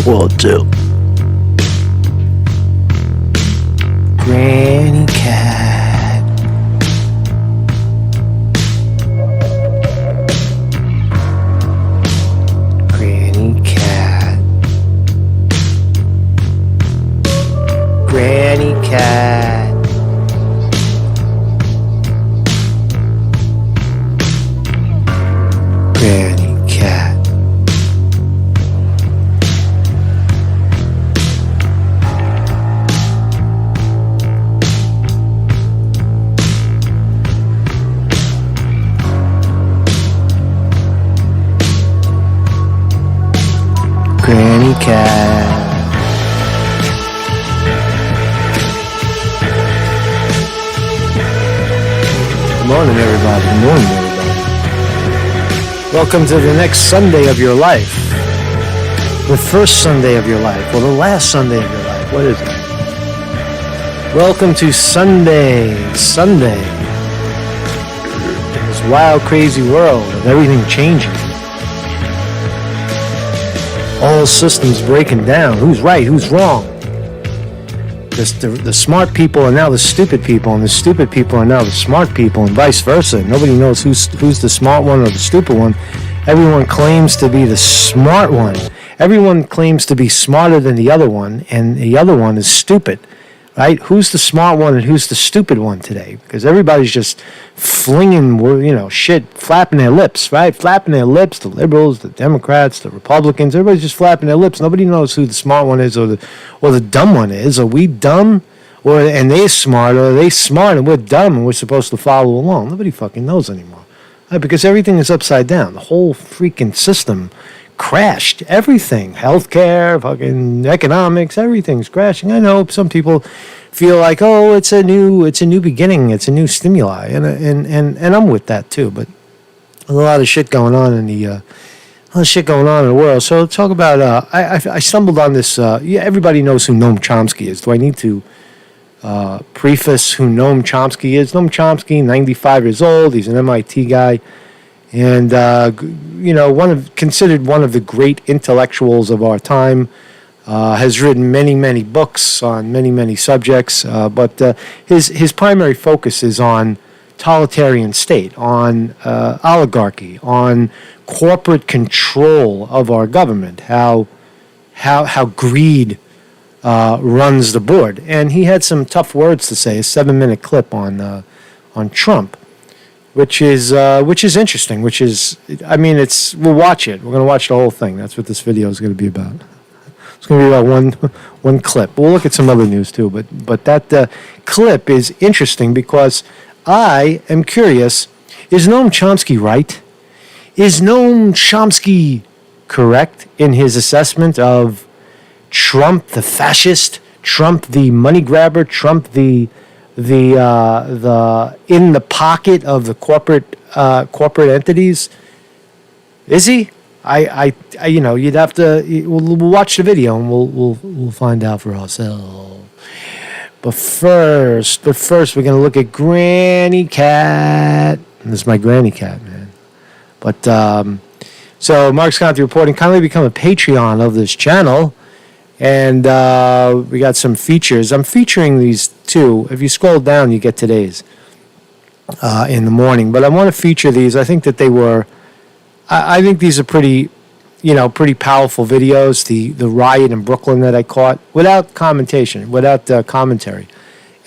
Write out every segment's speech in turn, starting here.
World 2. Granny cat. Granny cat. Granny cat. Granny cat. Granny cat. Good morning, everybody. Good morning, everybody. Welcome to the next Sunday of your life. The first Sunday of your life. Well, the last Sunday of your life. What is it? Welcome to Sunday. Sunday. In this wild, crazy world of everything changing. All systems breaking down. Who's right? Who's wrong? The smart people are now the stupid people, and the stupid people are now the smart people, and vice versa. Nobody knows who's the smart one or the stupid one. Everyone claims to be the smart one. Everyone claims to be smarter than the other one, and the other one is stupid. Right? Who's the smart one and who's the stupid one today? Because everybody's just flinging, shit, flapping their lips, right? Flapping their lips, the liberals, the Democrats, the Republicans, everybody's just flapping their lips. Nobody knows who the smart one is or the dumb one is. Are we dumb? And they're smart, or are they smart and we're dumb and we're supposed to follow along? Nobody fucking knows anymore. Right? Because everything is upside down. The whole freaking system crashed. Everything, healthcare, fucking economics, everything's crashing. I know some people feel like, oh, it's a new beginning, it's a new stimuli, and I'm with that too. But there's a lot of shit going on in the world. So talk about. I stumbled on this. Everybody knows who Noam Chomsky is. Do I need to preface who Noam Chomsky is? Noam Chomsky, 95 years old. He's an MIT guy. And considered one of the great intellectuals of our time, has written many books on many subjects. But his primary focus is on totalitarian state, on oligarchy, on corporate control of our government, how greed runs the board. And he had some tough words to say. A 7-minute clip on Trump. Which is interesting. We'll watch it. We're going to watch the whole thing. That's what this video is going to be about. It's going to be about one clip. We'll look at some other news too. But that clip is interesting because I am curious. Is Noam Chomsky right? Is Noam Chomsky correct in his assessment of Trump the fascist, Trump the money grabber, Trump the in the pocket of the corporate entities? Is he? You'd have to. We'll watch the video and we'll find out for ourselves. But first, we're gonna look at Granny Cat. And this is my Granny Cat, man. But so Mark's Conte reporting. Kindly become a Patreon of this channel. And we got some features. I'm featuring these two. If you scroll down, you get today's in the morning. But I want to feature these. I think that they were. I think these are pretty powerful videos. The riot in Brooklyn that I caught without commentation, without commentary,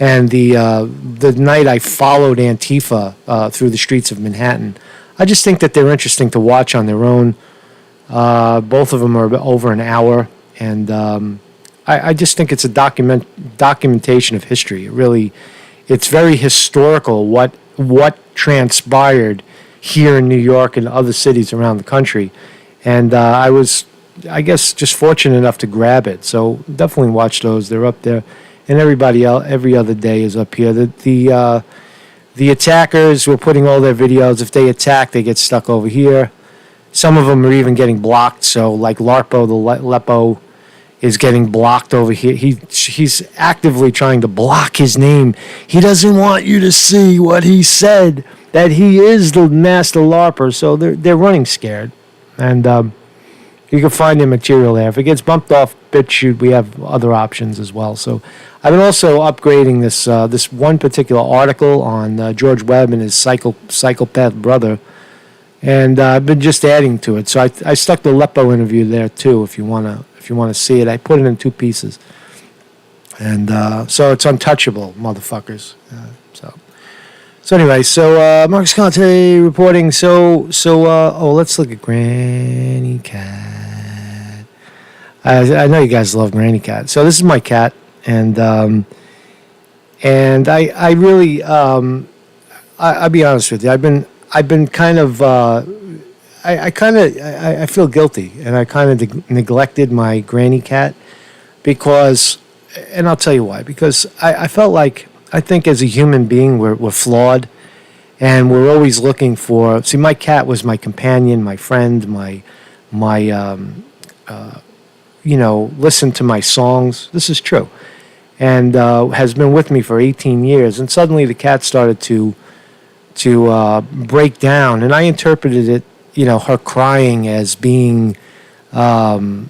and the night I followed Antifa through the streets of Manhattan. I just think that they're interesting to watch on their own. Both of them are over an hour. And I just think it's a documentation of history. It's very historical what transpired here in New York and other cities around the country. And I was, just fortunate enough to grab it. So definitely watch those. They're up there. And everybody else, every other day is up here. The attackers were putting all their videos. If they attack, they get stuck over here. Some of them are even getting blocked. So like Larpo, the Lepo, is getting blocked over here. He's actively trying to block his name. He doesn't want you to see what he said, that he is the master LARPer. So they're running scared. And You can find their material there. If it gets bumped off BitChute, we have other options as well. So I've been also upgrading this one particular article on George Webb and his psychopath brother, and I've been just adding to it. So I stuck the Leppo interview there too. If you wanna see it, I put it in 2 pieces, and so it's untouchable, motherfuckers. So anyway, Marcus Conte reporting. Let's look at Granny Cat. I know you guys love Granny Cat. So this is my cat, and I really I'll be honest with you. I've been kind of I feel guilty, and I kind of neglected my Granny Cat because, and I'll tell you why. Because I felt like, I think as a human being, we're flawed, and we're always looking for. See, my cat was my companion, my friend, my listen to my songs. This is true, and has been with me for 18 years. And suddenly, the cat started to break down, and I interpreted it, her crying as being, being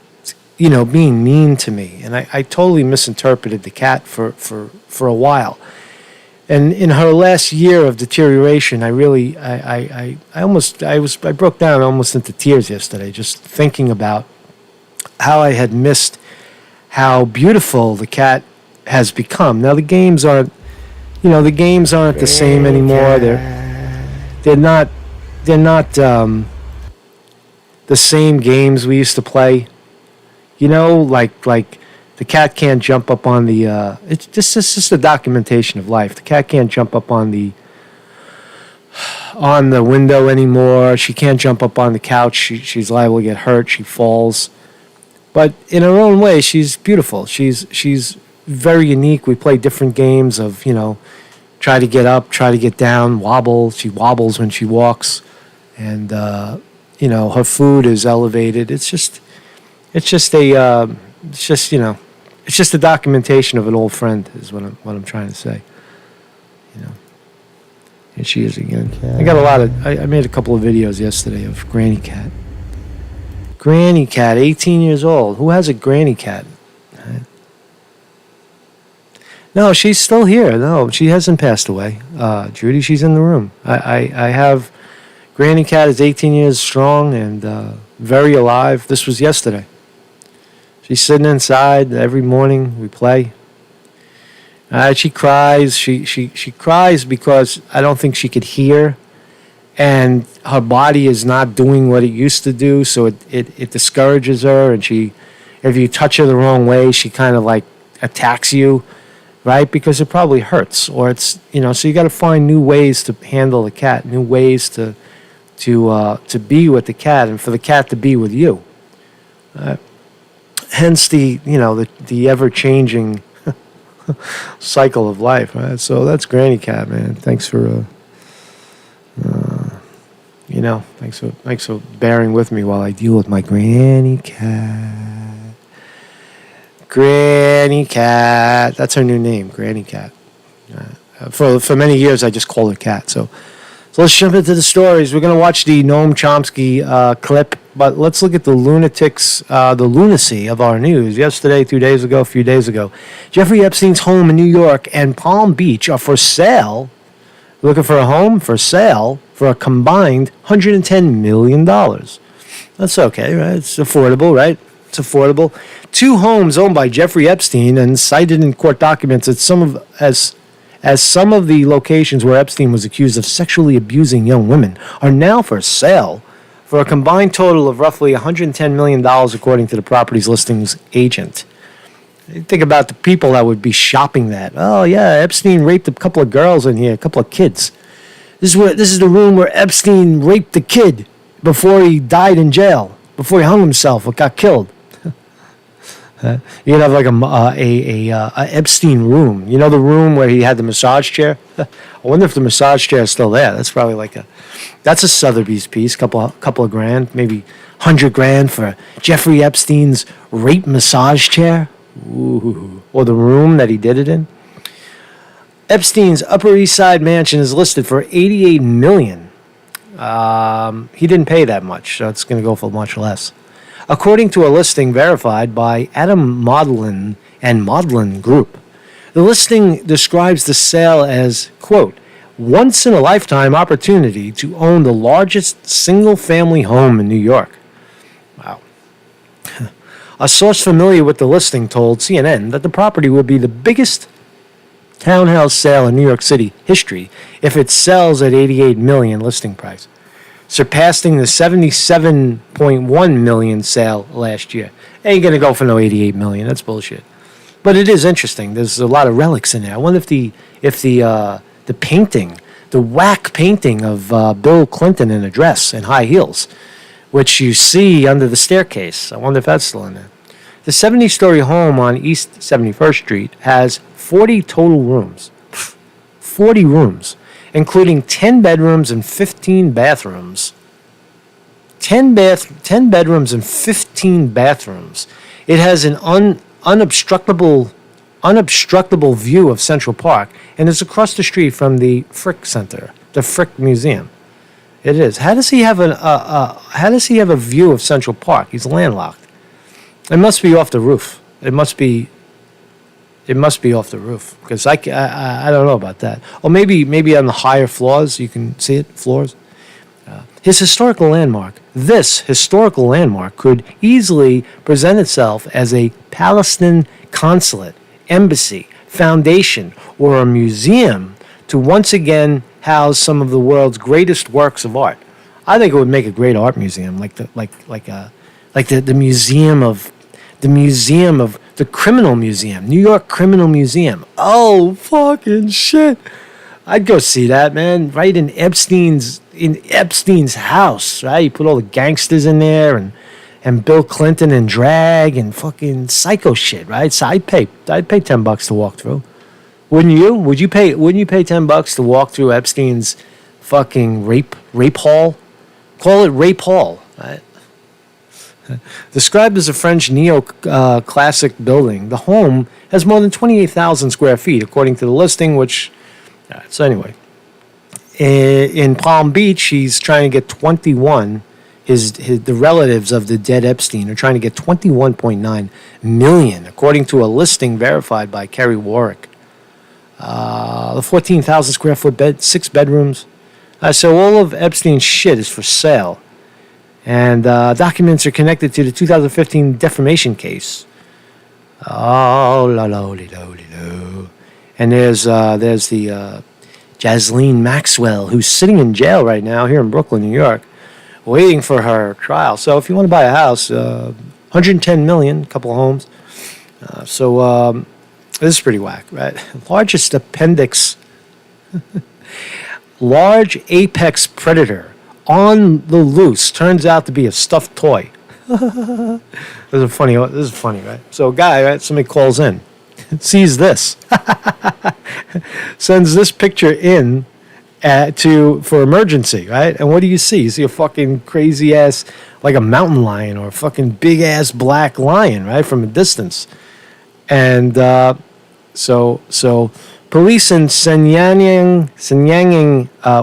mean to me, and I totally misinterpreted the cat for a while. And in her last year of deterioration, I broke down almost into tears yesterday, just thinking about how I had missed how beautiful the cat has become. Now the games aren't the same anymore. They're not the same games we used to play. Like the cat can't jump up on the. It's just a documentation of life. The cat can't jump up on the window anymore. She can't jump up on the couch. She's liable to get hurt. She falls, but in her own way, she's beautiful. She's very unique. We play different games of try to get up, try to get down, wobble. She wobbles when she walks, and her food is elevated. It's just a documentation of an old friend, is what I'm trying to say. And she is again. I got I made a couple of videos yesterday of Granny Cat. Granny Cat, 18 years old. Who has a Granny Cat? No, she's still here. No, she hasn't passed away. Judy, she's in the room. I have Granny Cat is 18 years strong and very alive. This was yesterday. She's sitting inside every morning. We play. She cries. She cries because I don't think she could hear, and her body is not doing what it used to do. So it discourages her, and if you touch her the wrong way, she kind of like attacks you. Right, because it probably hurts, or it's So you got to find new ways to handle the cat, new ways to be with the cat, and for the cat to be with you. Hence the ever changing cycle of life. Right? So that's Granny Cat, man. Thanks for thanks for bearing with me while I deal with my Granny Cat. Granny Cat. That's her new name, Granny Cat. For many years, I just called her Cat. So let's jump into the stories. We're going to watch the Noam Chomsky clip, but let's look at the lunacy of our news. Yesterday, 2 days ago, a few days ago, Jeffrey Epstein's home in New York and Palm Beach are for sale. Looking for a home for sale for a combined $110 million. That's okay, right? It's affordable, right? It's affordable. 2 homes owned by Jeffrey Epstein and cited in court documents as some of the locations where Epstein was accused of sexually abusing young women are now for sale for a combined total of roughly $110 million, according to the property's listings agent. Think about the people that would be shopping that. Oh yeah, Epstein raped a couple of girls in here, a couple of kids. This is the room where Epstein raped the kid before he died in jail, before he hung himself or got killed. You could have like a Epstein room. You know, the room where he had the massage chair? I wonder if the massage chair is still there. That's probably that's a Sotheby's piece, couple of grand, maybe $100,000 for Jeffrey Epstein's rape massage chair. Ooh. Or the room that he did it in. Epstein's Upper East Side mansion is listed for $88 million. He didn't pay that much, so it's going to go for much less. according to a listing verified by Adam Modlin and Modlin Group. The listing describes the sale as, quote, once-in-a-lifetime opportunity to own the largest single-family home in New York. Wow. A source familiar with the listing told CNN that the property will be the biggest townhouse sale in New York City history if it sells at $88 million listing price, surpassing the $77.1 million sale last year. Ain't gonna go for no $88 million. That's bullshit. But it is interesting. There's a lot of relics in there. I wonder if the painting, the whack painting of Bill Clinton in a dress and high heels, which you see under the staircase, I wonder if that's still in there. The 70-story home on East 71st Street has 40 total rooms. 40 rooms, including 10 bedrooms and 15 bathrooms. 10 bedrooms and 15 bathrooms. It has an unobstructable view of Central Park and is across the street from the Frick Center, the Frick Museum. It is. How does he have a view of Central Park? He's landlocked. It must be off the roof. It must be off the roof because I don't know about that. Or maybe on the higher floors you can see it. Floors. This historical landmark could easily present itself as a Palestinian consulate, embassy, foundation, or a museum to once again house some of the world's greatest works of art. I think it would make a great art museum, like the Criminal Museum, New York Criminal Museum. Oh fucking shit! I'd go see that, man. Right in Epstein's house, right? You put all the gangsters in there and Bill Clinton in drag and fucking psycho shit, right? So I'd pay $10 to walk through. Wouldn't you? Wouldn't you pay $10 to walk through Epstein's fucking rape hall? Call it rape hall, right? Described as a French neo-classic building, the home has more than 28,000 square feet, according to the listing, which... So anyway, in Palm Beach, he's trying to get 21. The relatives of the dead Epstein are trying to get $21.9 million, according to a listing verified by Kerry Warwick. The 14,000 square foot bed, 6 bedrooms. So all of Epstein's shit is for sale. And documents are connected to the 2015 defamation case. Oh, la la li lo li lo. And there's the Jasleen Maxwell, who's sitting in jail right now here in Brooklyn, New York, waiting for her trial. So if you want to buy a house, $110 million, a couple of homes. This is pretty whack, right? Large apex predator on the loose turns out to be a stuffed toy. This is funny, right? So a guy, right? Somebody calls in, sees this, sends this picture in for emergency, right? And what do you see? You see a fucking crazy ass, like a mountain lion or a fucking big ass black lion, right, from a distance. And so police in Senyanging,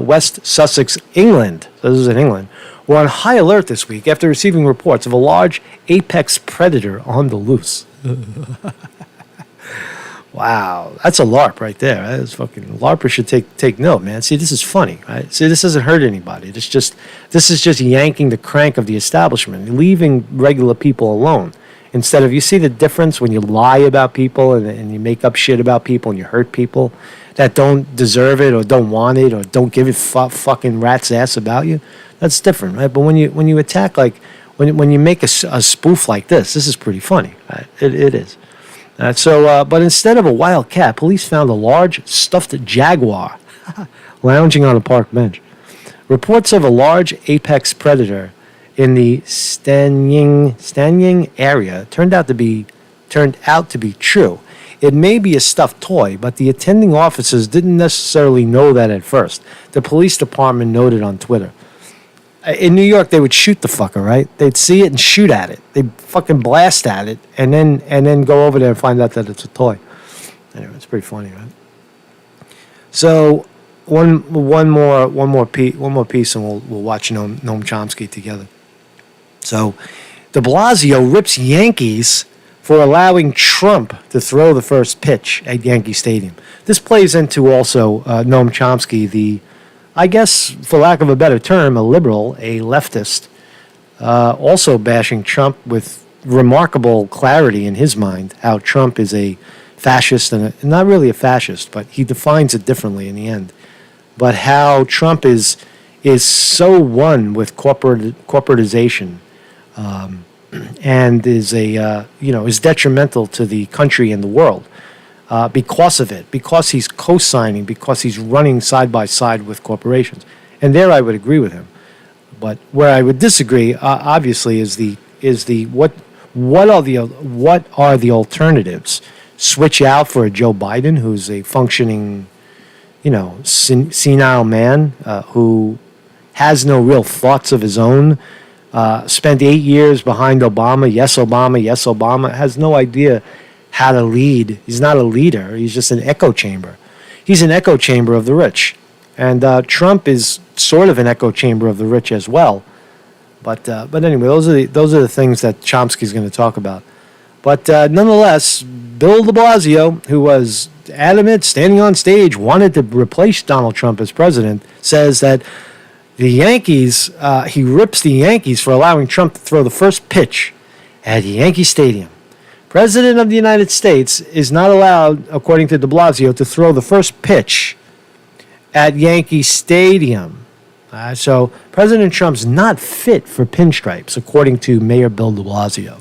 West Sussex, England, so this is in England, were on high alert this week after receiving reports of a large apex predator on the loose. Wow, that's a LARP right there. Right? That's fucking LARPers should take note, man. See, this is funny, right? See, this doesn't hurt anybody. This is just yanking the crank of the establishment, leaving regular people alone. Instead of, you see the difference when you lie about people and you make up shit about people and you hurt people that don't deserve it or don't want it or don't give a fucking rat's ass about you. That's different, right? But when you attack, like when you make a spoof like this is pretty funny, right? It is. But instead of a wild cat, police found a large stuffed jaguar lounging on a park bench. Reports of a large apex predator in the Stanying area turned out to be true. It may be a stuffed toy, but the attending officers didn't necessarily know that at first. The police department noted on Twitter. In New York, they would shoot the fucker, right? They'd see it and shoot at it. They'd fucking blast at it, and then go over there and find out that it's a toy. Anyway, it's pretty funny, right? So one more piece, and we'll watch Noam Chomsky together. So De Blasio rips Yankees for allowing Trump to throw the first pitch at Yankee Stadium. This plays into also Noam Chomsky, the, I guess, for lack of a better term, a liberal, a leftist, also bashing Trump with remarkable clarity in his mind, how Trump is a fascist, and not really a fascist, but he defines it differently in the end. But how Trump is so one with corporatization, and is is detrimental to the country and the world because of it, because he's co-signing, because he's running side by side with corporations. And there I would agree with him. But where I would disagree, obviously, is what are the alternatives? Switch out for a Joe Biden, who's a functioning, senile man who has no real thoughts of his own. Spent 8 years behind Obama. Yes, Obama. Yes, Obama. Has no idea how to lead. He's not a leader. He's just an echo chamber. He's an echo chamber of the rich. And Trump is sort of an echo chamber of the rich as well. But anyway, those are the things that Chomsky's going to talk about. But nonetheless, Bill de Blasio, who was adamant, standing on stage, wanted to replace Donald Trump as president, says that the Yankees, he rips the Yankees for allowing Trump to throw the first pitch at Yankee Stadium. President of the United States is not allowed, according to de Blasio, to throw the first pitch at Yankee Stadium. So President Trump's not fit for pinstripes, according to Mayor Bill de Blasio.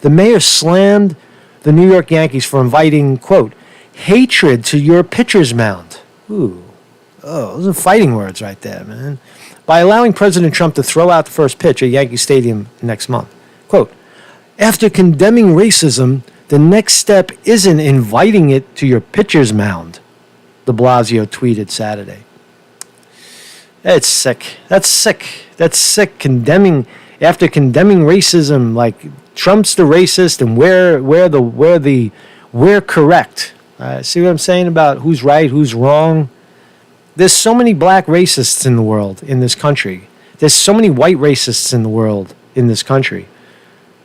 The mayor slammed the New York Yankees for inviting, quote, hatred to your pitcher's mound. Ooh. Oh, those are fighting words right there, man. By allowing President Trump to throw out the first pitch at Yankee Stadium next month. Quote, after condemning racism, the next step isn't inviting it to your pitcher's mound, de Blasio tweeted Saturday. That's sick. That's sick. That's sick. After condemning racism, like Trump's the racist, and we're correct. See what I'm saying about who's right, who's wrong? There's so many black racists in the world, in this country. There's so many white racists in the world, in this country.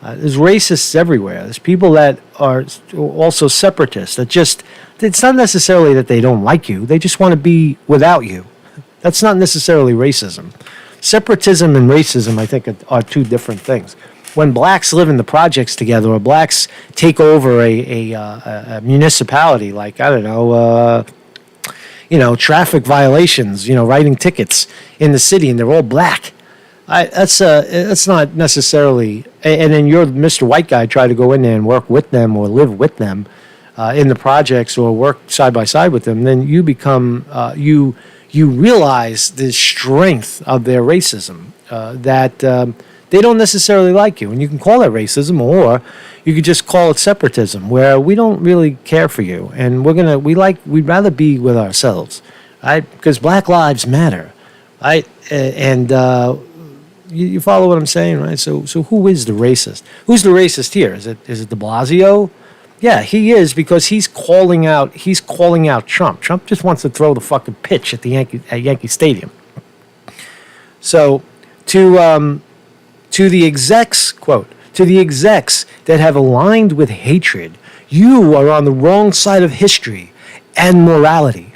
There's racists everywhere. There's people that are also separatists. It's not necessarily that they don't like you. They just want to be without you. That's not necessarily racism. Separatism and racism, I think, are two different things. When blacks live in the projects together, or blacks take over a municipality, like, I don't know, traffic violations, writing tickets in the city, and they're all black. That's not necessarily. And then you're Mr. White Guy, try to go in there and work with them or live with them in the projects or work side by side with them. Then you become you realize the strength of their racism, that they don't necessarily like you, and you can call that racism, or you could just call it separatism, where we don't really care for you, and we'd rather be with ourselves, right? Because Black Lives Matter, right? And you follow what I'm saying, right? So who is the racist? Who's the racist here? Is it de Blasio? Yeah, he is, because he's calling out Trump. Trump just wants to throw the fucking pitch at Yankee Stadium. So to the execs, quote, to the execs that have aligned with hatred, you are on the wrong side of history and morality,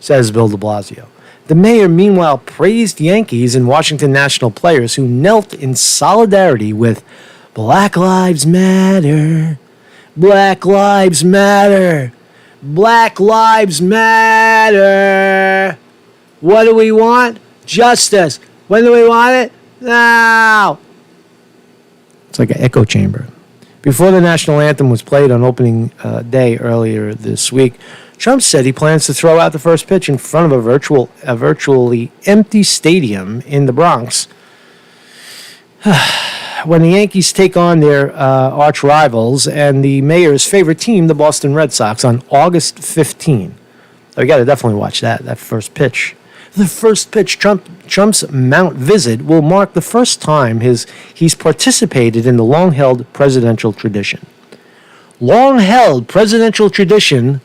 says Bill de Blasio. The mayor, meanwhile, praised Yankees and Washington National players who knelt in solidarity with Black Lives Matter. Black Lives Matter. Black Lives Matter. What do we want? Justice. When do we want it? Now. It's like an echo chamber. Before the national anthem was played on opening day earlier this week, Trump said he plans to throw out the first pitch in front of a virtually empty stadium in the Bronx when the Yankees take on their arch rivals and the mayor's favorite team, the Boston Red Sox, on August 15. So we got to definitely watch that first pitch. The first pitch, Trump's Mount visit, will mark the first time he's participated in the long-held presidential tradition. Long-held presidential tradition.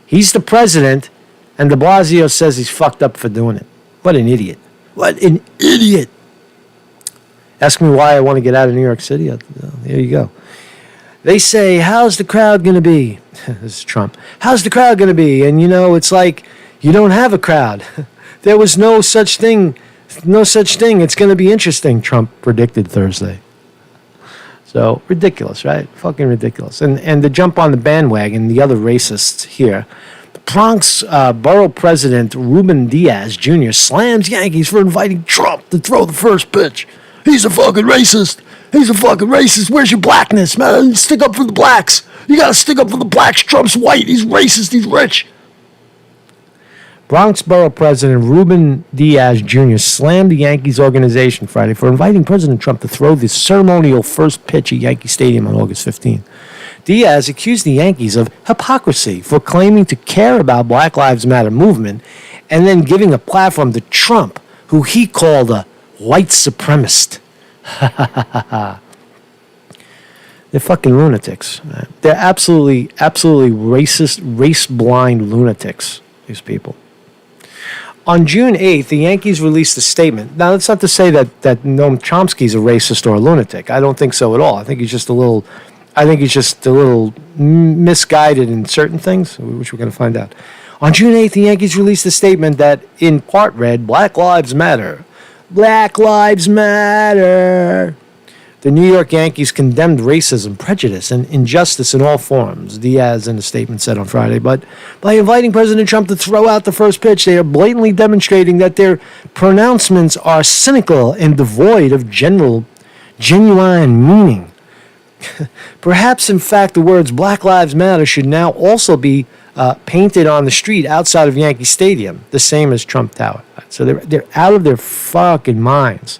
He's the president, and de Blasio says he's fucked up for doing it. What an idiot. What an idiot. Ask me why I want to get out of New York City. There you go. They say, how's the crowd going to be? This is Trump. How's the crowd going to be? And, it's like you don't have a crowd. There was no such thing. No such thing. It's going to be interesting, Trump predicted Thursday. So, ridiculous, right? Fucking ridiculous. And to jump on the bandwagon, the other racists here, the Bronx Borough President Ruben Diaz Jr. slams Yankees for inviting Trump to throw the first pitch. He's a fucking racist. He's a fucking racist. Where's your blackness, man? Stick up for the blacks. You gotta stick up for the blacks. Trump's white. He's racist. He's rich. Bronx Borough President Ruben Diaz Jr. slammed the Yankees organization Friday for inviting President Trump to throw the ceremonial first pitch at Yankee Stadium on August 15. Diaz accused the Yankees of hypocrisy for claiming to care about Black Lives Matter movement and then giving a platform to Trump, who he called a white supremacist. They're fucking lunatics. Man. They're absolutely racist, race-blind lunatics, these people. On June 8th, the Yankees released a statement. Now, that's not to say that Noam Chomsky's a racist or a lunatic. I don't think so at all. I think he's just a little misguided in certain things, which we're going to find out. On June 8th, the Yankees released a statement that in part read, Black Lives Matter. Black Lives Matter. The New York Yankees condemned racism, prejudice, and injustice in all forms, Diaz in a statement said on Friday. But by inviting President Trump to throw out the first pitch, they are blatantly demonstrating that their pronouncements are cynical and devoid of genuine meaning. Perhaps, in fact, the words Black Lives Matter should now also be painted on the street outside of Yankee Stadium, the same as Trump Tower. So they're out of their fucking minds.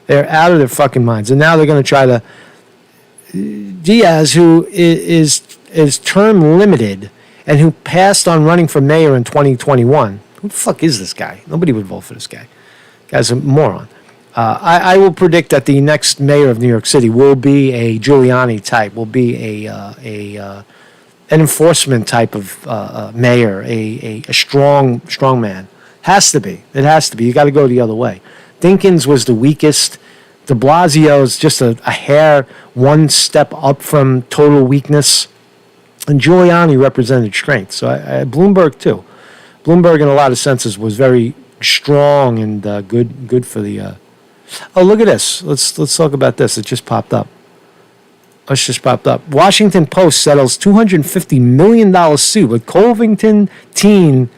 They're out of their fucking minds. And now they're going to try to... Diaz, who is term limited and who passed on running for mayor in 2021. Who the fuck is this guy? Nobody would vote for this guy. Guy's a moron. I will predict that the next mayor of New York City will be a Giuliani type, will be an enforcement type of mayor, a strong man. Has to be. It has to be. You got to go the other way. Dinkins was the weakest. De Blasio is just a hair one step up from total weakness. And Giuliani represented strength. So Bloomberg, too. Bloomberg, in a lot of senses, was very strong and good for the... Oh, look at this. Let's talk about this. It just popped up. Washington Post settles $250 million suit with Covington teen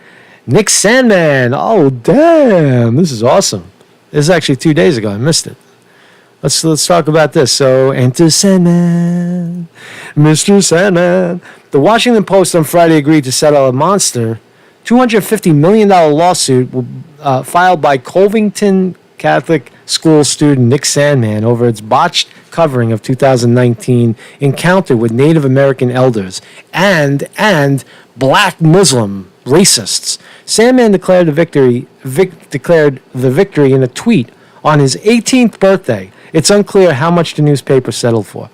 Nick Sandman. Oh, damn. This is awesome. This is actually 2 days ago. I missed it. Let's talk about this. So, enter Sandman, Mr. Sandman. The Washington Post on Friday agreed to settle a monster $250 million lawsuit filed by Covington Catholic school student Nick Sandman over its botched covering of 2019 encounter with Native American elders and black Muslim racists. Sandman declared the victory in a tweet on his 18th birthday. It's unclear how much the newspaper settled for.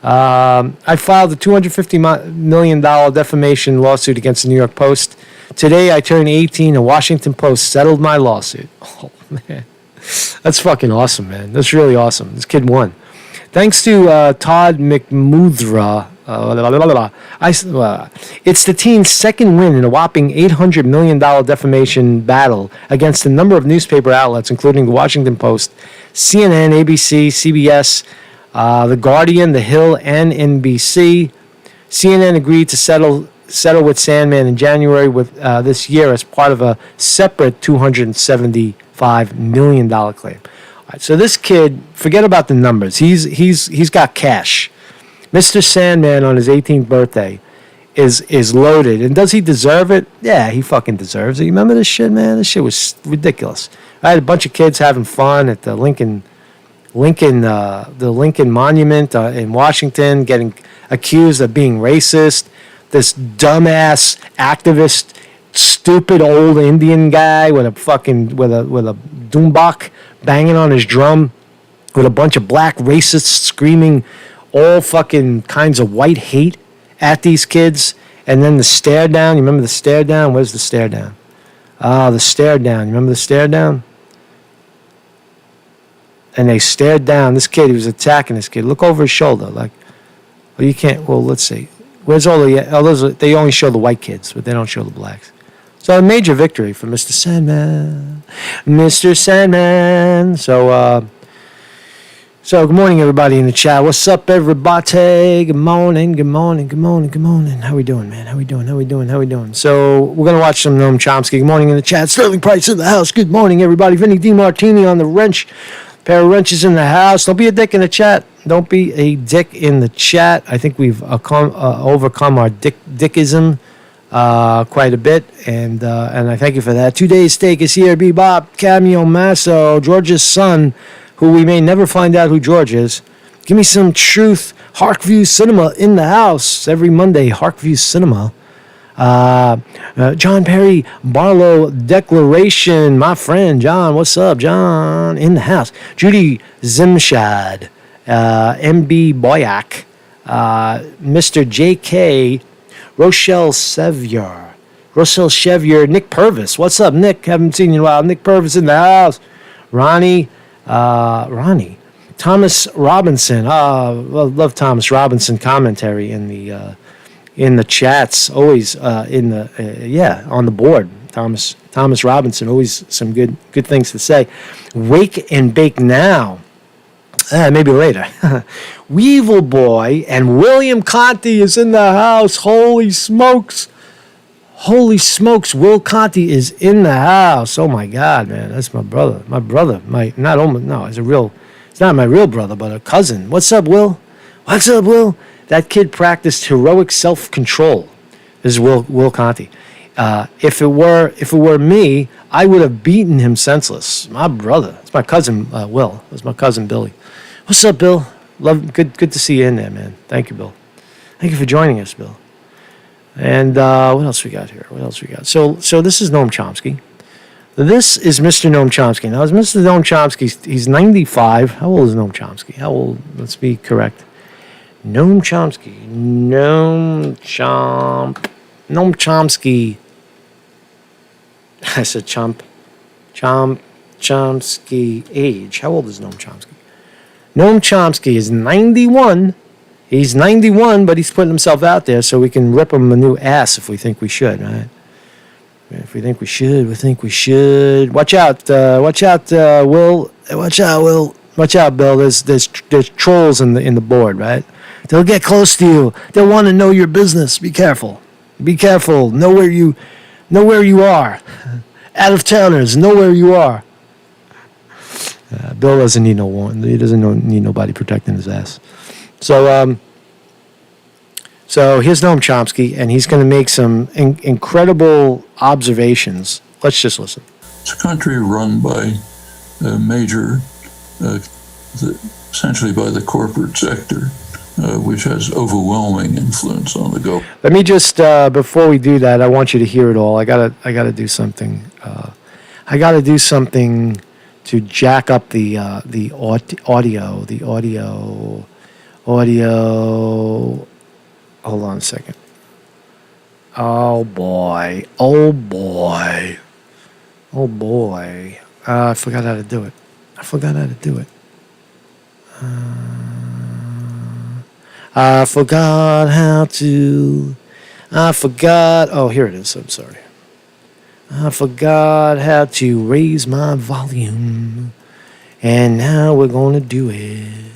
I filed a $250 million defamation lawsuit against the New York Post. Today I turned 18 and Washington Post settled my lawsuit. Oh, man. That's fucking awesome, man. That's really awesome. This kid won. Thanks to Todd McMuthra. It's the teen's second win in a whopping $800 million defamation battle against a number of newspaper outlets, including the Washington Post, CNN, ABC, CBS, The Guardian, The Hill, and NBC. CNN agreed to settle with Sandman in January with this year as part of a separate $275 million claim. All right, so this kid, forget about the numbers. He's got cash. Mr. Sandman on his 18th birthday is loaded. And does he deserve it? Yeah, he fucking deserves it. You remember this shit, man? This shit was ridiculous. I had a bunch of kids having fun at the Lincoln Monument in Washington, getting accused of being racist. This dumbass activist, stupid old Indian guy with a doombok banging on his drum, with a bunch of black racists screaming all fucking kinds of white hate at these kids. And then the stare down. You remember the stare down? Where's the stare down? The stare down. You remember the stare down? and they stared down. This kid, he was attacking this kid. Look over his shoulder. Like, well, you can't, well, let's see. Where's all the, they only show the white kids, but they don't show the blacks. So a major victory for Mr. Sandman. Mr. Sandman. So good morning, everybody in the chat. What's up, everybody? Good morning, good morning, good morning, good morning. How we doing, man? How we doing? So we're going to watch some Noam Chomsky. Good morning in the chat. Sterling Price in the house. Good morning, everybody. Vinny DiMartini on the wrench. Pair of wrenches in the house. Don't be a dick in the chat. Don't be a dick in the chat. I think we've overcome our dickism quite a bit, and I thank you for that. 2 days steak is here. Bebop, Cameo, Masso, George's son, who we may never find out who George is. Give me some truth. Harkview Cinema in the house every Monday. Harkview Cinema. John Perry Barlow Declaration. My friend John, what's up, John? In the house. Judy Zimshad, MB Boyak, Mr. JK, Rochelle Sevier, Nick Purvis. What's up, Nick? Haven't seen you in a while. Nick Purvis in the house. Ronnie, Thomas Robinson. Love Thomas Robinson commentary in the chats. Always on the board. Thomas Robinson. Always some good things to say. Wake and Bake Now. Maybe later. Weevil Boy and William Conte is in the house. Holy smokes. Will Conte is in the house. Oh my God, man. That's my brother. It's not my real brother, but a cousin. What's up, Will? That kid practiced heroic self-control. This is Will Conte. If it were me, I would have beaten him senseless. My brother. It's my cousin, Will. It's my cousin, Billy. What's up, Bill? Good to see you in there, man. Thank you, Bill. Thank you for joining us, Bill. And what else we got here? So this is Noam Chomsky. This is Mr. Noam Chomsky. Now, Mr. Noam Chomsky, he's 95. How old is Noam Chomsky? How old? Let's be correct. Noam Chomsky. I said Chomsky age. How old is Noam Chomsky? Noam Chomsky is 91. He's 91, but he's putting himself out there so we can rip him a new ass if we think we should, right? If we think we should, we think we should. Watch out, Will. Watch out, Will. Watch out, Bill. There's trolls in the board, right? They'll get close to you. They'll want to know your business. Be careful. Know where you are. Out of towners, know where you are. Bill doesn't need no warrant. He doesn't need nobody protecting his ass. So here's Noam Chomsky, and he's going to make some incredible observations. Let's just listen. It's a country run by essentially by the corporate sector, which has overwhelming influence on the government. Let me just before we do that, I want you to hear it all. I gotta do something. I gotta do something to jack up the audio. Hold on a second. Oh boy. I forgot how to do it. I forgot. Oh, here it is. I'm sorry. I forgot how to raise my volume. And now we're going to do it.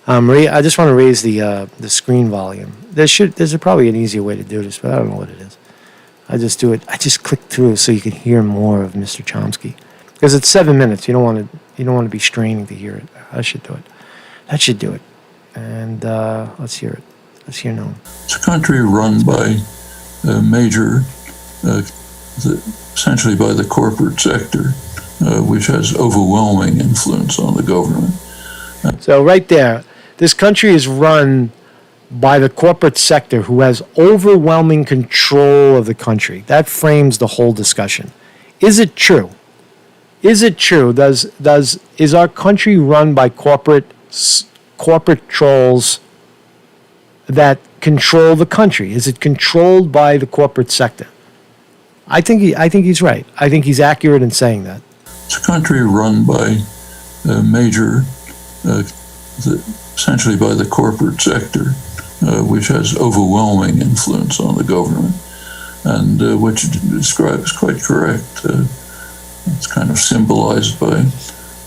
I just want to raise the screen volume. There's probably an easier way to do this, but I don't know what it is. I just do it. I just click through so you can hear more of Mr. Chomsky, because it's 7 minutes. You don't want to be straining to hear it. That should do it. And let's hear it. Let's hear Noam. It's a country run by essentially by the corporate sector, which has overwhelming influence on the government. So right there, this country is run by the corporate sector who has overwhelming control of the country. That frames the whole discussion. Is it true? Is our country run by corporate trolls that control the country? Is it controlled by the corporate sector? I think he's right. I think he's accurate in saying that. It's a country run by major, essentially by the corporate sector, which has overwhelming influence on the government. And what you describe is quite correct. It's kind of symbolized by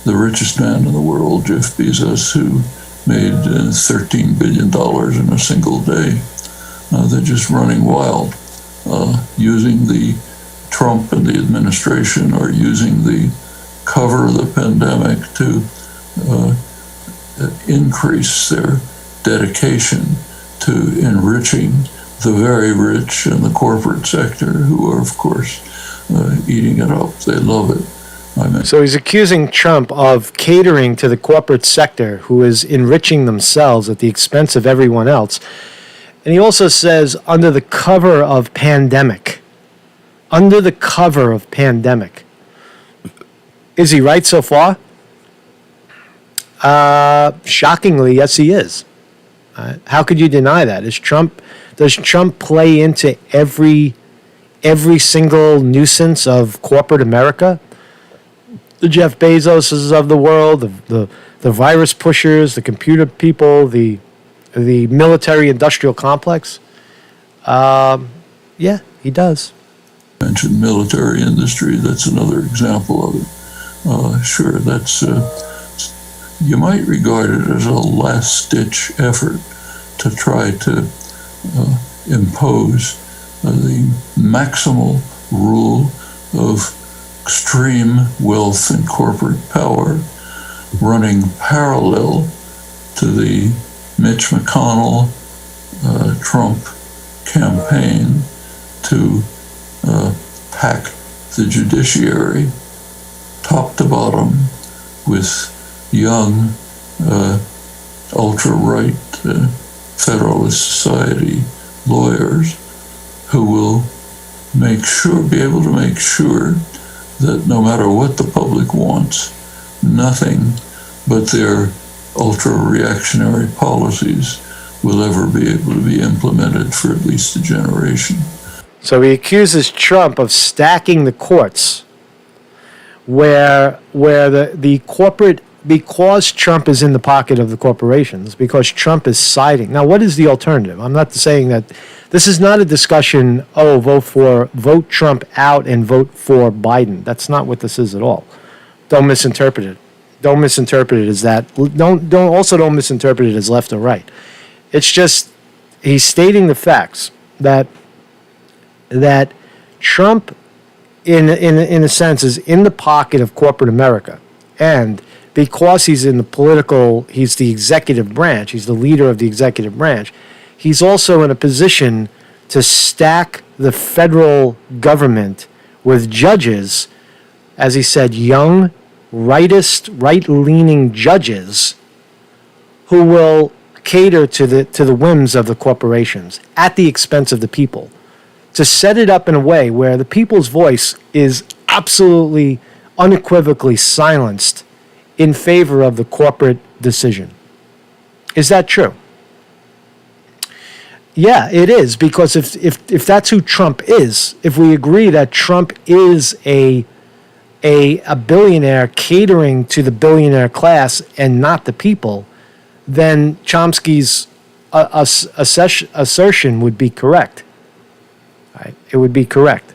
the richest man in the world, Jeff Bezos, who made $13 billion in a single day. They're just running wild, using the Trump and the administration are using the cover of the pandemic to increase their dedication to enriching the very rich and the corporate sector, who are, of course, eating it up. They love it. So he's accusing Trump of catering to the corporate sector, who is enriching themselves at the expense of everyone else. And he also says, under the cover of pandemic. Under the cover of pandemic. Is he right so far? Shockingly, yes, he is. How could you deny that? Does Trump play into every single nuisance of corporate America? The Jeff Bezoses of the world, the virus pushers, the computer people, the military-industrial complex. Yeah, he does. Mentioned military industry. That's another example of it. Sure, that's you might regard it as a last-ditch effort to try to impose the maximal rule of extreme wealth and corporate power, running parallel to the Mitch McConnell, Trump campaign to pack the judiciary top to bottom with young, ultra-right Federalist Society lawyers who will be able to make sure that no matter what the public wants, nothing but their ultra-reactionary policies will ever be able to be implemented for at least a generation. So he accuses Trump of stacking the courts, where the corporate, because Trump is in the pocket of the corporations, because Trump is siding. Now, what is the alternative? I'm not saying that this is not a discussion, vote Trump out and vote for Biden. That's not what this is at all. Don't misinterpret it. Don't misinterpret it as that. Don't misinterpret it as left or right. It's just he's stating the facts that Trump, in a sense, is in the pocket of corporate America, and because he's he's the executive branch, he's the leader of the executive branch, he's also in a position to stack the federal government with judges, as he said, young, right-leaning judges who will cater to the whims of the corporations at the expense of the people, to set it up in a way where the people's voice is absolutely, unequivocally silenced in favor of the corporate decision. Is that true? Yeah, it is, because if that's who Trump is, if we agree that Trump is a billionaire catering to the billionaire class and not the people, then Chomsky's assertion would be correct. Right? It would be correct.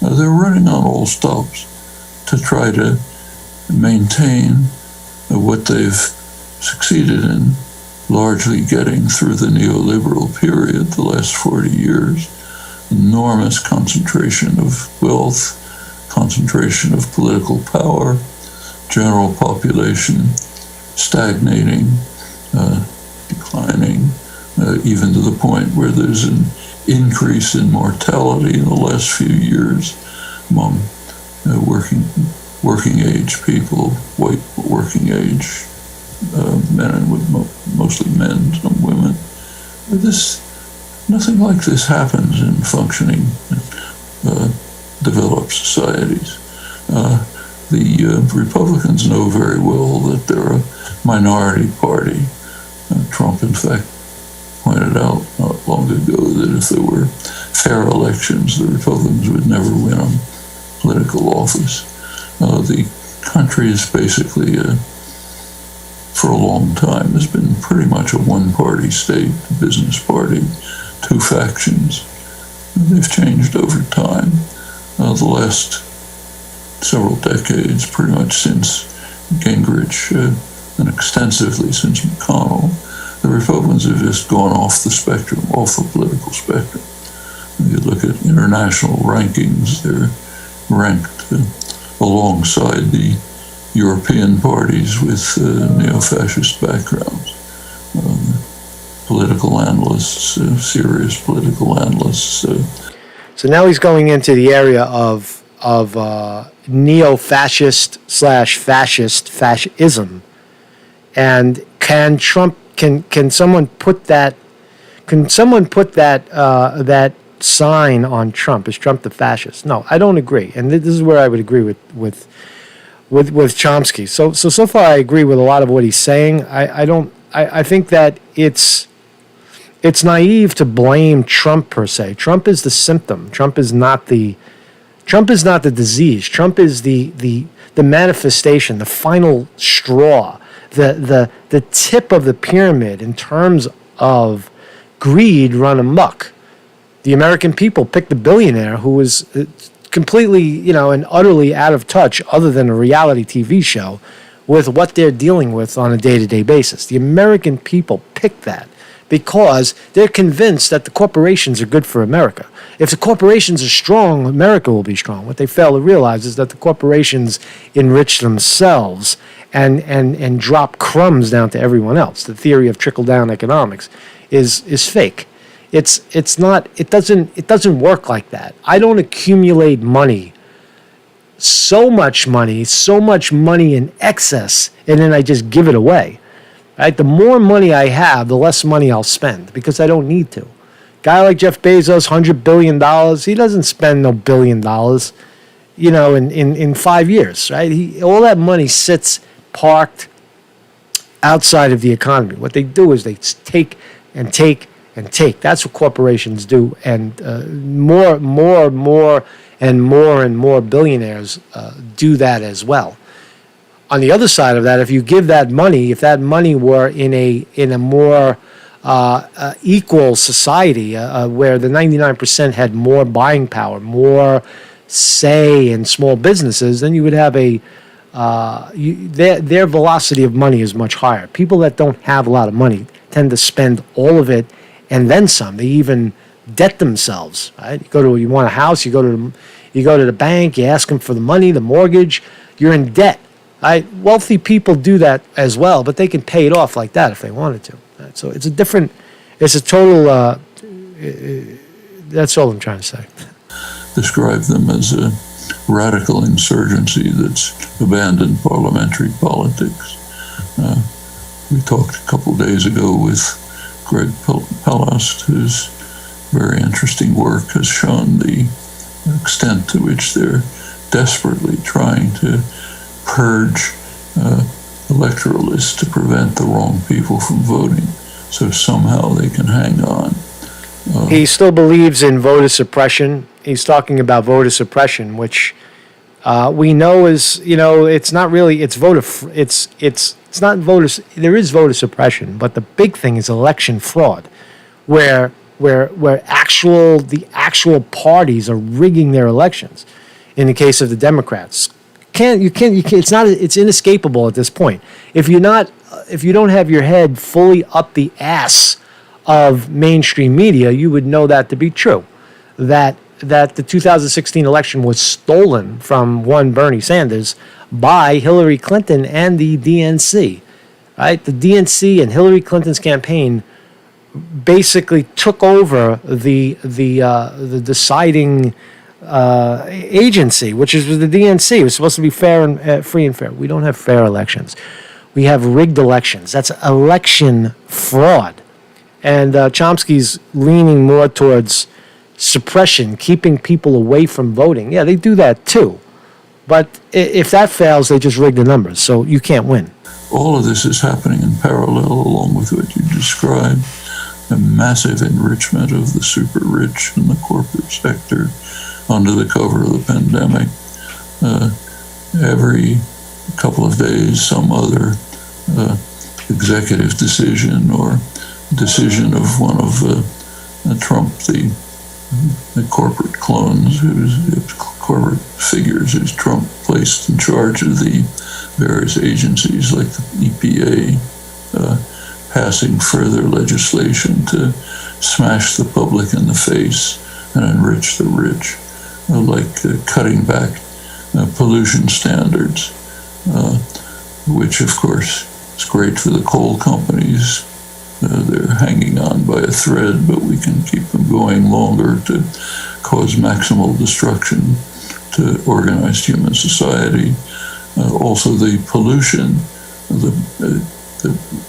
They're running on all stops to try to maintain what they've succeeded in largely getting through the neoliberal period, the last 40 years. Enormous concentration of wealth, concentration of political power, general population stagnating, declining, even to the point where there's an increase in mortality in the last few years among working age people, white working age men, and mostly men, some women. Nothing like this happens in functioning developed societies. The Republicans know very well that they're a minority party. Trump, in fact, pointed out not long ago that if there were fair elections, the Republicans would never win a political office. The country is basically, for a long time, has been pretty much a one-party state, a business party, two factions. They've changed over time. The last several decades, pretty much since Gingrich, and extensively since McConnell, the Republicans have just gone off the spectrum, off the political spectrum. If you look at international rankings, they're ranked alongside the European parties with neo-fascist backgrounds. Political analysts, serious political analysts. So now he's going into the area of neo-fascist / fascism, and can someone put that that sign on Trump? Is Trump the fascist? No, I don't agree, and this is where I would agree with Chomsky. So far I agree with a lot of what he's saying. I think that it's naive to blame Trump per se. Trump is the symptom. Trump is not the disease. Trump is the manifestation, the final straw, the tip of the pyramid in terms of greed run amok. The American people picked the billionaire who was completely, and utterly out of touch, other than a reality TV show, with what they're dealing with on a day-to-day basis. The American people picked that because they're convinced that the corporations are good for America. If the corporations are strong, America will be strong. What they fail to realize is that the corporations enrich themselves and drop crumbs down to everyone else. The theory of trickle-down economics is fake. It doesn't work like that. I don't accumulate money, so much money in excess, and then I just give it away. Right? The more money I have, the less money I'll spend because I don't need to. Guy like Jeff Bezos, $100 billion, he doesn't spend no $1 billion, in 5 years, right? All that money sits parked outside of the economy. What they do is they take and take and take. That's what corporations do, and more and more billionaires do that as well. On the other side of that, if you give that money, if that money were in a more equal society where the 99% had more buying power, more say in small businesses, then you would have their velocity of money is much higher. People that don't have a lot of money tend to spend all of it and then some. They even debt themselves. Right? You want a house, you go to the bank, you ask them for the money, the mortgage, you're in debt. Right? Wealthy people do that as well, but they can pay it off like that if they wanted to. Right? So it's a total, that's all I'm trying to say. Describe them as a radical insurgency that's abandoned parliamentary politics. We talked a couple days ago with Greg Palast, whose very interesting work has shown the extent to which they're desperately trying to purge electoralists to prevent the wrong people from voting, so somehow they can hang on. He still believes in voter suppression. He's talking about voter suppression, which we know is, it's not really, it's not voter, there is voter suppression, but the big thing is election fraud, where the actual parties are rigging their elections. In the case of the Democrats, it's inescapable at this point. If you don't have your head fully up the ass of mainstream media, you would know that to be true. That the 2016 election was stolen from one Bernie Sanders by Hillary Clinton and the DNC. Right? The DNC and Hillary Clinton's campaign basically took over the deciding agency, which is the DNC. It was supposed to be fair and free and fair. We don't have fair elections. We have rigged elections. That's election fraud. And Chomsky's leaning more towards suppression, keeping people away from voting. Yeah, they do that too. But if that fails, they just rig the numbers, so you can't win. All of this is happening in parallel along with what you described, a massive enrichment of the super rich and the corporate sector under the cover of the pandemic. Every couple of days, some other executive decision or decision of one of Trump, the corporate clones, corporate figures who's Trump placed in charge of the various agencies like the EPA, passing further legislation to smash the public in the face and enrich the rich, like cutting back pollution standards, which of course is great for the coal companies. They're hanging on by a thread, but we can keep them going longer to cause maximal destruction to organized human society. Also the pollution,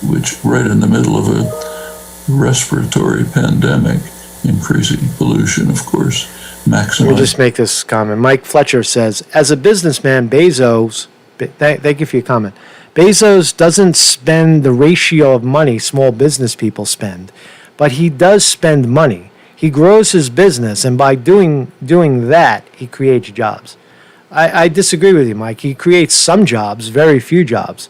which right in the middle of a respiratory pandemic, increasing pollution, of course, maximizing. We'll just make this comment. Mike Fletcher says, as a businessman, Bezos, thank you for your comment, Bezos doesn't spend the ratio of money small business people spend, but he does spend money. He grows his business, and by doing that, he creates jobs. I disagree with you, Mike. He creates some jobs, very few jobs,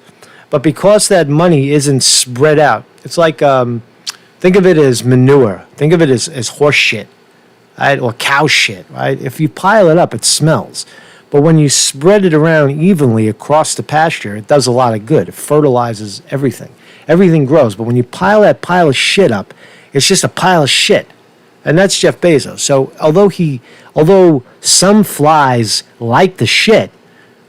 but because that money isn't spread out, it's like, think of it as manure. Think of it as horse shit, right? Or cow shit, right? If you pile it up, it smells. But when you spread it around evenly across the pasture, it does a lot of good. It fertilizes everything. Everything grows. But when you pile that pile of shit up, it's just a pile of shit. And that's Jeff Bezos. So although some flies like the shit,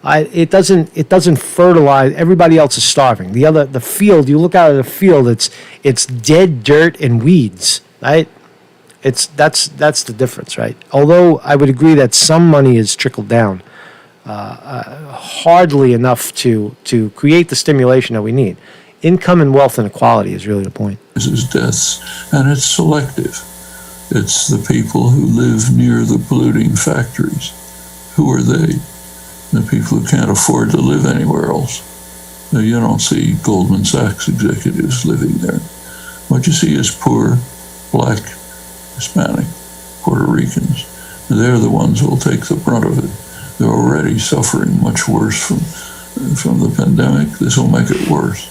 it doesn't fertilize. Everybody else is starving. The field, you look out at the field, it's dead dirt and weeds, right? That's the difference, right? Although I would agree that some money is trickled down, hardly enough to create the stimulation that we need. Income and wealth inequality is really the point. This is deaths, and it's selective. It's the people who live near the polluting factories. Who are they? The people who can't afford to live anywhere else. You don't see Goldman Sachs executives living there. What you see is poor, black, Hispanic, Puerto Ricans. They're the ones who will take the brunt of it. They're already suffering much worse from the pandemic. This will make it worse.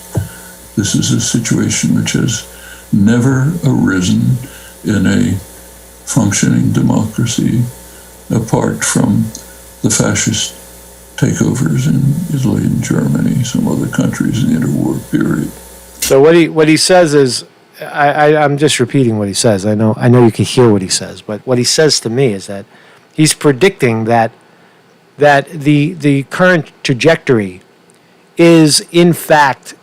This is a situation which has never arisen in a functioning democracy apart from the fascist takeovers in Italy and Germany, some other countries in the interwar period. So what he says is, I'm just repeating what he says. I know you can hear what he says, but what he says to me is that he's predicting that the current trajectory is in fact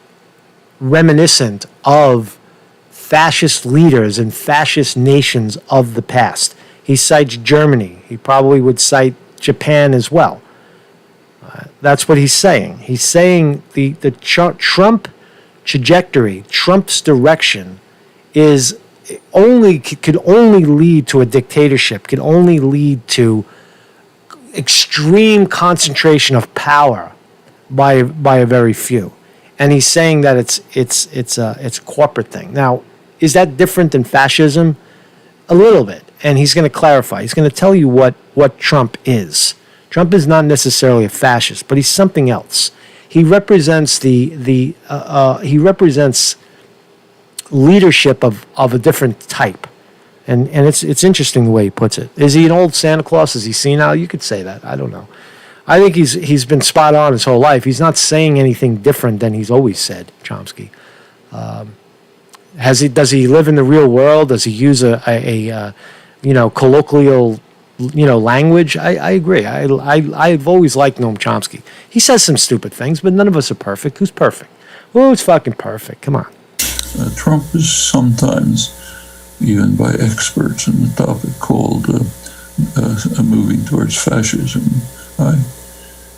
reminiscent of fascist leaders and fascist nations of the past. He cites Germany. He probably would cite Japan as well. That's what he's saying. He's saying the Trump trajectory, Trump's direction, could only lead to a dictatorship, could only lead to extreme concentration of power by a very few. And he's saying that it's a corporate thing. Now, is that different than fascism? A little bit. And he's going to clarify. He's going to tell you what Trump is. Trump is not necessarily a fascist, but he's something else. He represents he represents leadership of a different type, and it's interesting the way he puts it. Is he an old Santa Claus? Is he senile? You could say that. I don't know. I think he's been spot on his whole life. He's not saying anything different than he's always said. Chomsky. Does he live in the real world? Does he use a colloquial language? I agree. I've always liked Noam Chomsky. He says some stupid things, but none of us are perfect. Who's perfect? Who's fucking perfect? Come on. Trump is sometimes, even by experts on the topic, called moving towards fascism. I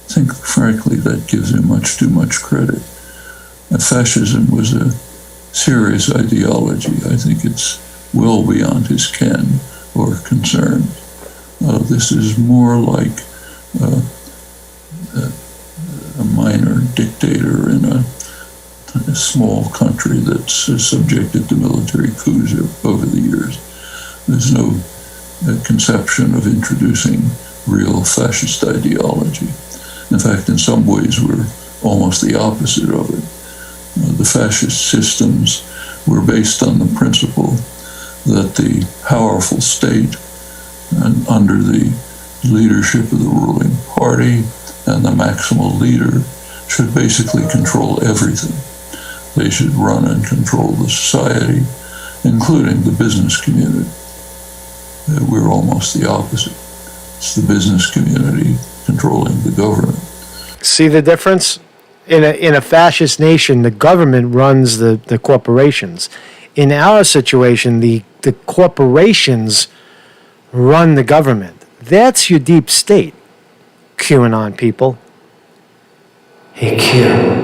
think, frankly, that gives him much too much credit. Fascism was a serious ideology. I think it's well beyond his ken or concern. This is more like a minor dictator in a small country that's subjected to military coups over the years. There's no conception of introducing real fascist ideology. In fact, in some ways, we're almost the opposite of it. The fascist systems were based on the principle that the powerful state, and under the leadership of the ruling party and the maximal leader, should basically control everything. They should run and control the society, including the business community. We're almost the opposite. It's the business community controlling the government. See the difference? In a fascist nation, the government runs the corporations. In our situation, the corporations run the government. That's your deep state, QAnon people. Hey, Q.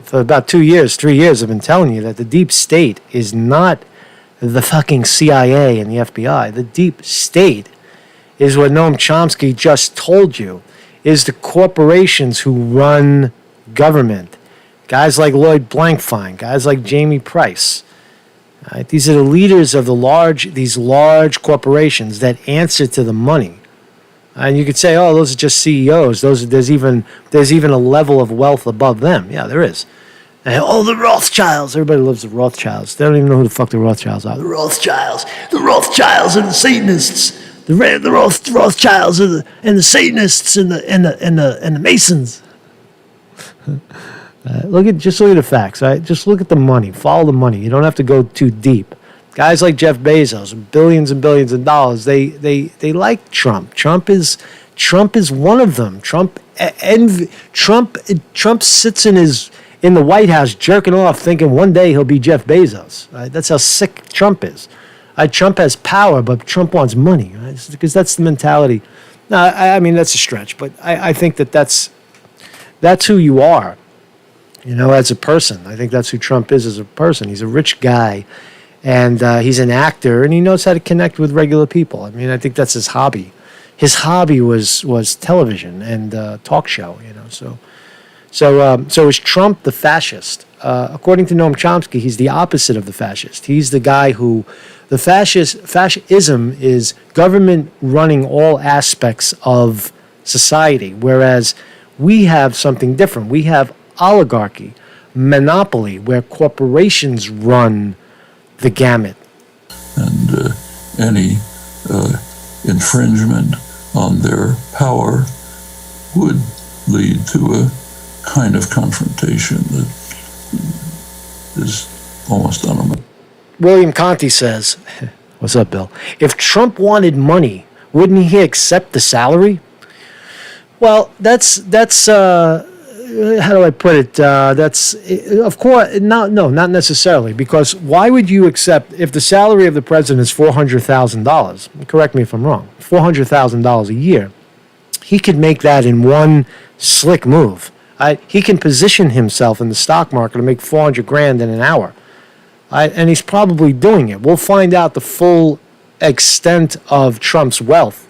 For about 2 years, 3 years, I've been telling you that the deep state is not the fucking CIA and the FBI. The deep state is what Noam Chomsky just told you, is the corporations who run government. Guys like Lloyd Blankfein, guys like Jamie Price. Right? These are the leaders of these large corporations that answer to the money. And you could say, oh, those are just CEOs. There's even a level of wealth above them. Yeah, there is. And, oh, the Rothschilds. Everybody loves the Rothschilds. They don't even know who the fuck the Rothschilds are. The Rothschilds are the Satanists. The Rothschilds are and the Satanists and the Masons. Just look at the facts, right? Just look at the money. Follow the money. You don't have to go too deep. Guys like Jeff Bezos, billions and billions of dollars, they like Trump. Trump is one of them. Trump sits in the White House jerking off, thinking one day he'll be Jeff Bezos. Right? That's how sick Trump is. Trump has power, but Trump wants money, right? Because that's the mentality. No, I mean that's a stretch, but I think that's who you are, as a person. I think that's who Trump is as a person. He's a rich guy, and he's an actor, and he knows how to connect with regular people. I mean, I think that's his hobby. His hobby was television and talk show, So is Trump the fascist? According to Noam Chomsky, he's the opposite of the fascist. He's the guy who, fascism is government running all aspects of society, whereas we have something different. We have oligarchy, monopoly, where corporations run the gamut. And any infringement on their power would lead to a kind of confrontation that is almost unimaginable. William Conte says, what's up, Bill? If Trump wanted money, wouldn't he accept the salary? Well, that's how do I put it? That's, of course, not necessarily, because why would you accept, if the salary of the president is $400,000, correct me if I'm wrong, $400,000 a year, he could make that in one slick move. He can position himself in the stock market to make $400,000 in an hour. And he's probably doing it. We'll find out the full extent of Trump's wealth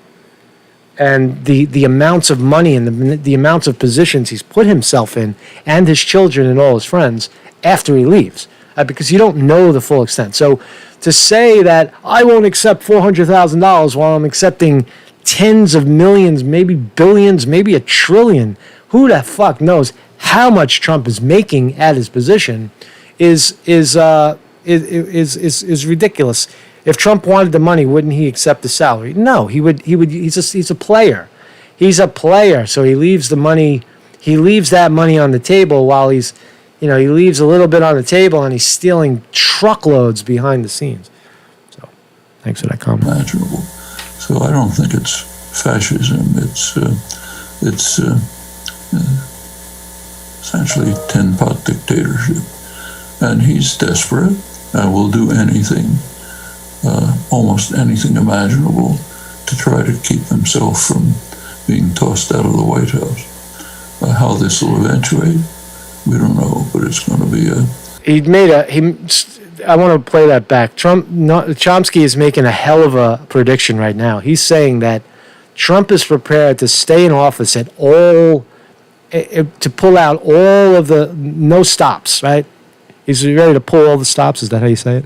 and the amounts of money and the amounts of positions he's put himself in, and his children and all his friends, after he leaves, because you don't know the full extent. So to say that I won't accept $400,000 while I'm accepting tens of millions, maybe billions, maybe $1 trillion, who the fuck knows how much Trump is making at his position, is ridiculous. If Trump wanted the money, wouldn't he accept the salary? No, he would. He's a player. He's a player. So he leaves the money. He leaves that money on the table while he leaves a little bit on the table, and he's stealing truckloads behind the scenes. So, thanks for that comment. Imaginable. So I don't think it's fascism. It's essentially tin-pot dictatorship, and he's desperate and will do anything. Almost anything imaginable to try to keep himself from being tossed out of the White House. How this will eventuate, we don't know, but it's going to be I want to play that back. Chomsky is making a hell of a prediction right now. He's saying that Trump is prepared to stay in office to pull out all of the no stops, right? He's ready to pull all the stops. Is that how you say it?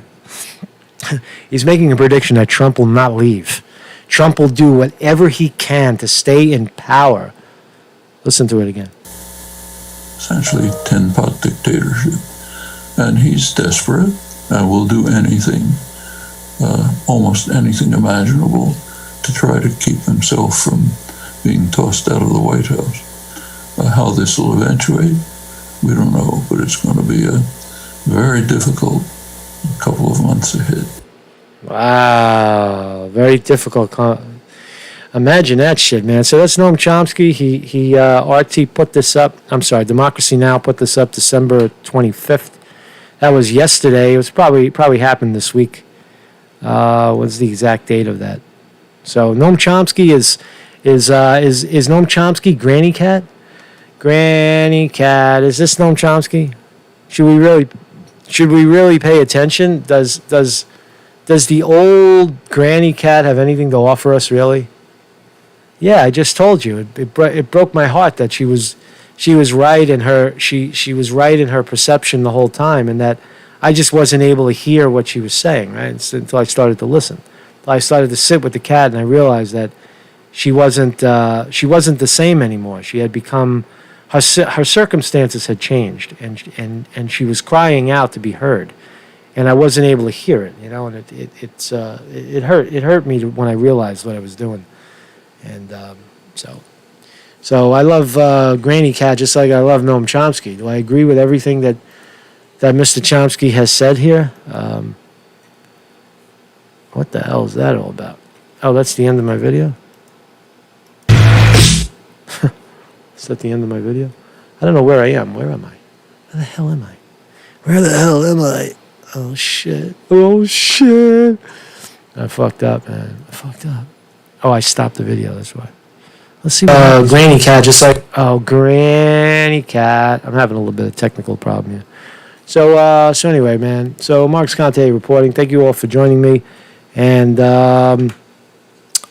He's making a prediction that Trump will not leave. Trump will do whatever he can to stay in power. Listen to it again. essentially tin pot dictatorship. And he's desperate and will do anything, almost anything imaginable, to try to keep himself from being tossed out of the White House. How this will eventuate, we don't know, but it's going to be a very difficult couple of months ahead. Wow, very difficult. Imagine that shit, man. So that's Noam Chomsky. He RT put this up. I'm sorry, Democracy Now! Put this up December 25th. That was yesterday. It was probably happened this week. What's the exact date of that? So Noam Chomsky is Noam Chomsky Granny Cat? Granny Cat. Is this Noam Chomsky? Should we really pay attention? Does the old Granny Cat have anything to offer us, really? Yeah, I just told you. It broke my heart that she was right in her she was right in her perception the whole time, and that I just wasn't able to hear what she was saying, right? Until I started to listen. I started to sit with the cat, and I realized that she wasn't the same anymore. She had become her circumstances had changed, and she was crying out to be heard, and I wasn't able to hear it, and it hurt me when I realized what I was doing, and so I love Granny Cat just like I love Noam Chomsky. Do I agree with everything that Mr. Chomsky has said here? What the hell is that all about? Oh, that's the end of my video? Is that the end of my video? I don't know where I am. Where am I? Where the hell am I? Where the hell am I? Oh, shit. Oh, shit. I fucked up, man. I fucked up. Oh, I stopped the video. That's why. Let's see. Granny Cat, just like... Oh, Granny Cat. I'm having a little bit of technical problem here. So anyway, man. So Mark Conte reporting. Thank you all for joining me. And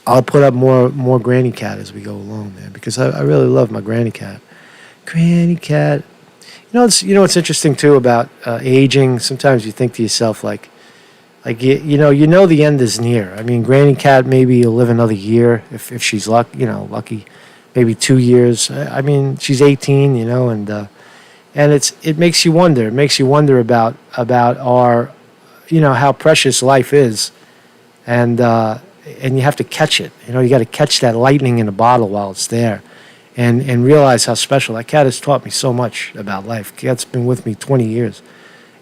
I'll put up more Granny Cat as we go along, man, because I really love my Granny Cat. Granny Cat. It's interesting too about aging. Sometimes you think to yourself like you know the end is near. I mean, Granny Cat maybe will live another year if she's lucky, maybe 2 years. I mean, she's 18, and it makes you wonder. It makes you wonder about our, how precious life is, and you have to catch it. You got to catch that lightning in a bottle while it's there, and realize how special. That cat has taught me so much about life. Cat's been with me 20 years,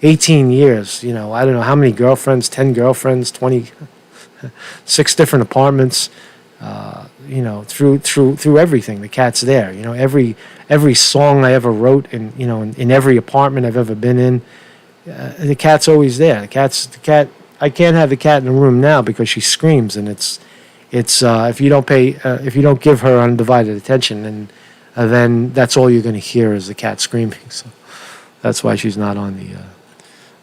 18 years. I don't know how many girlfriends, 10 girlfriends, 26 different apartments. Through everything, the cat's there. Every song I ever wrote, in every apartment I've ever been in, the cat's always there. The cat. I can't have the cat in the room now because she screams, and it's if you don't give her undivided attention, then that's all you're going to hear is the cat screaming. So that's why she's not on the.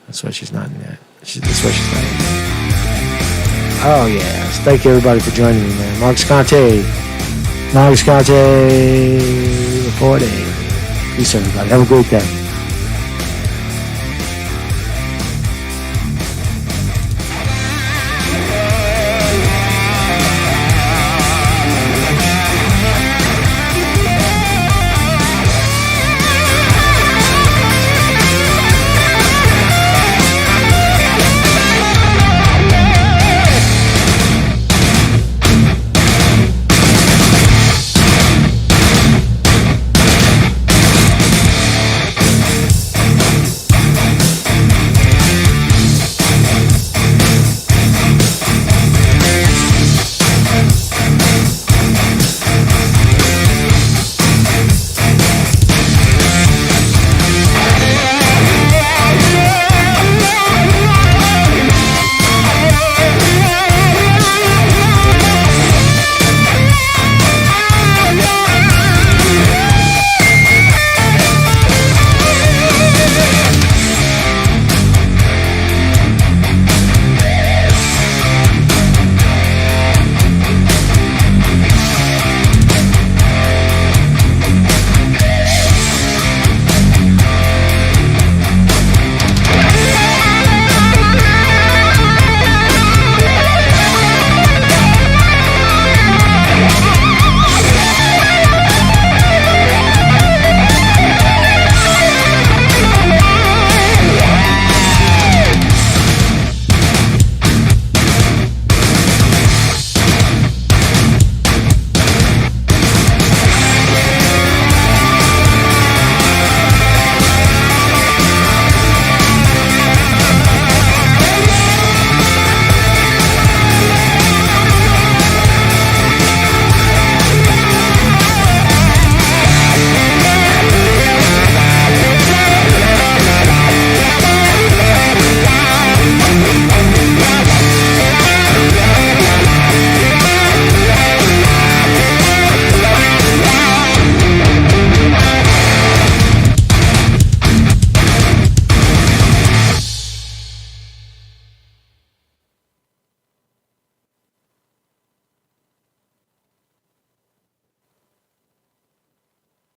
That's why she's not in there. That's why she's not in there. Oh yes, thank you everybody for joining me, man. Mark Conte reporting. Peace, everybody. Have a great day.